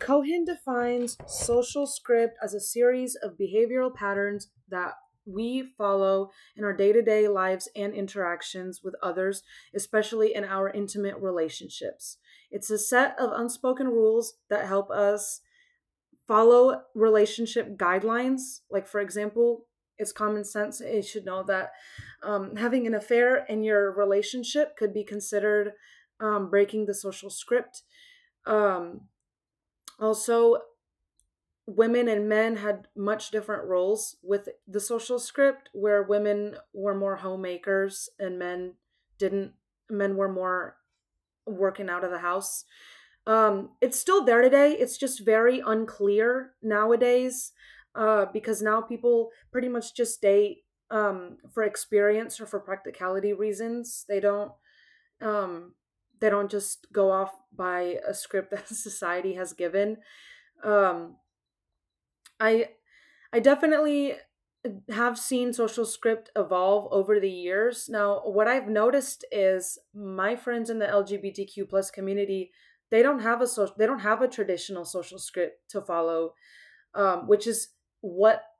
Cohen defines social script as a series of behavioral patterns that we follow in our day to day lives and interactions with others, especially in our intimate relationships. It's a set of unspoken rules that help us follow relationship guidelines. Like, for example, it's common sense. It should know that having an affair in your relationship could be considered breaking the social script. Um, Also, women and men had much different roles with the social script, where women were more homemakers and didn't. Men were more working out of the house. It's still there today. It's just very unclear nowadays, because now people pretty much just date for experience or for practicality reasons. Um, they don't just go off by a script that society has given. Um, I I definitely have seen social script evolve over the years. Now, what I've noticed is my friends in the LGBTQ plus community, they don't have a traditional social script to follow, which is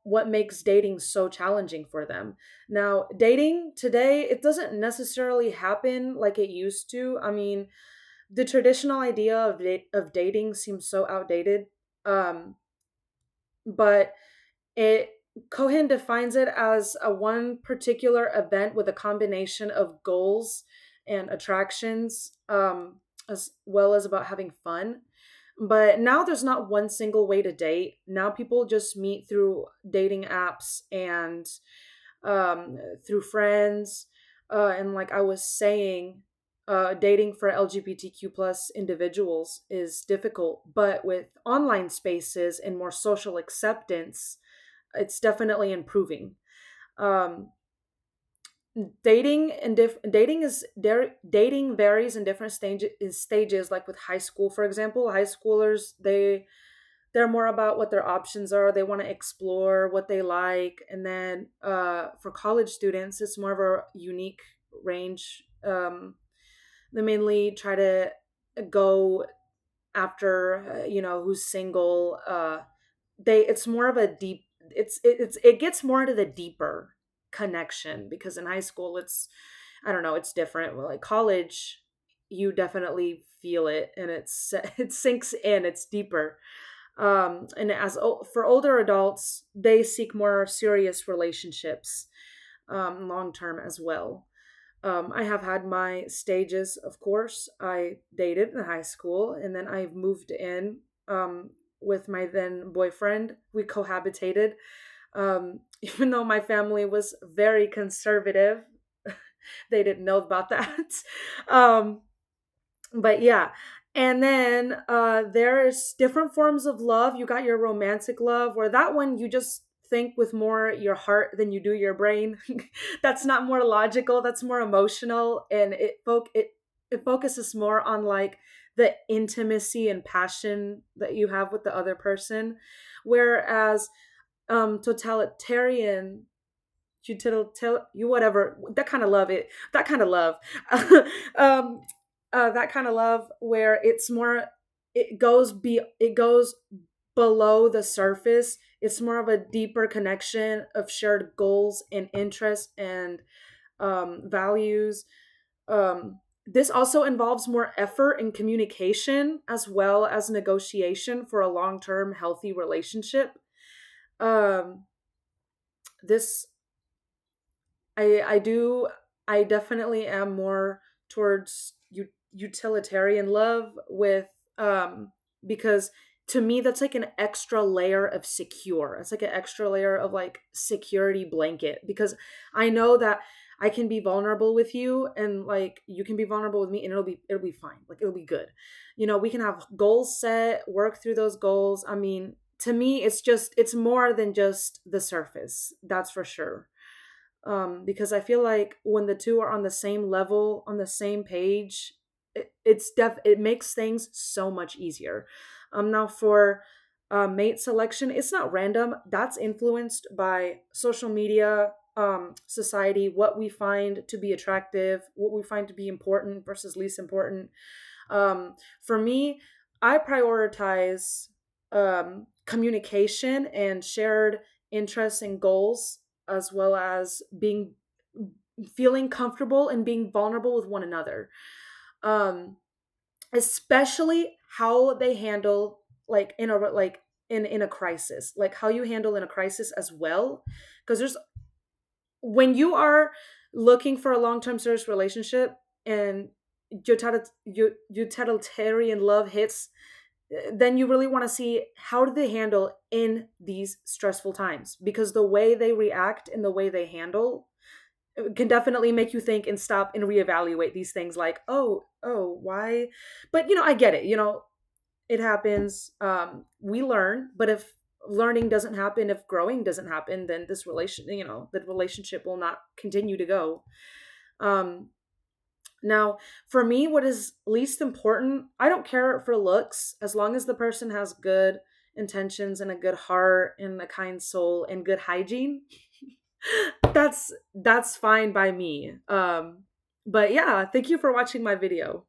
what makes dating so challenging for them. Now, dating today, it doesn't necessarily happen like it used to. I mean, the traditional idea of dating seems so outdated. Um, but it Cohen defines it as a one particular event with a combination of goals and attractions, as well as about having fun. But now there's not one single way to date. Now people just meet through dating apps and through friends. And like I was saying, dating for LGBTQ plus individuals is difficult, but with online spaces and more social acceptance, it's definitely improving. Um, dating varies in different stages. Like with high school, for example, high schoolers, they're more about what their options are. They want to explore what they like. And then for college students, it's more of a unique range. They mainly try to go after, who's single. They It's more of a deep. It gets more into the deeper connection, because in high school it's, I don't know, it's different. Well, like college, you definitely feel it, and it sinks in. It's deeper. And for older adults, they seek more serious relationships, long term as well. I have had my stages, of course. I dated in high school, and then I moved in with my then boyfriend. We cohabitated, even though my family was very conservative. They didn't know about that. um, but yeah. And then there's different forms of love. You got your romantic love, where that one you just think with more your heart than you do your brain. That's not more logical, that's more emotional, and it focuses more on like the intimacy and passion that you have with the other person. Whereas totalitarian, you whatever, that kind of love, that kind of love um that kind of love where it's more, it goes below the surface. It's more of a deeper connection of shared goals and interests and values. This also involves more effort and communication, as well as negotiation for a long-term healthy relationship. um this I do I definitely am more towards utilitarian love with, because to me that's like an extra layer of secure. It's like an extra layer of like security blanket, because I know that I can be vulnerable with you, and like you can be vulnerable with me, and it'll be fine. Like it'll be good. We can have goals set, work through those goals. I mean, to me it's more than just the surface. That's for sure. Because I feel like when the two are on the same level, on the same page, it makes things so much easier. Now for mate selection, it's not random. That's influenced by social media, society, what we find to be attractive, what we find to be important versus least important. For me, I prioritize. communication and shared interests and goals, as well as being feeling comfortable and being vulnerable with one another. Um, Especially how they handle, like in a crisis, like how you handle in a crisis as well, because there's when you are looking for a long-term serious relationship and utilitarian love hits, then you really want to see how do they handle in these stressful times, because the way they react and the way they handle can definitely make you think and stop and reevaluate these things, like, oh, why. But I get it, it happens. We learn, but if learning doesn't happen, if growing doesn't happen, then the relationship will not continue to go. um Now, for me, what is least important, I don't care for looks as long as the person has good intentions and a good heart and a kind soul and good hygiene. That's fine by me. But yeah, thank you for watching my video.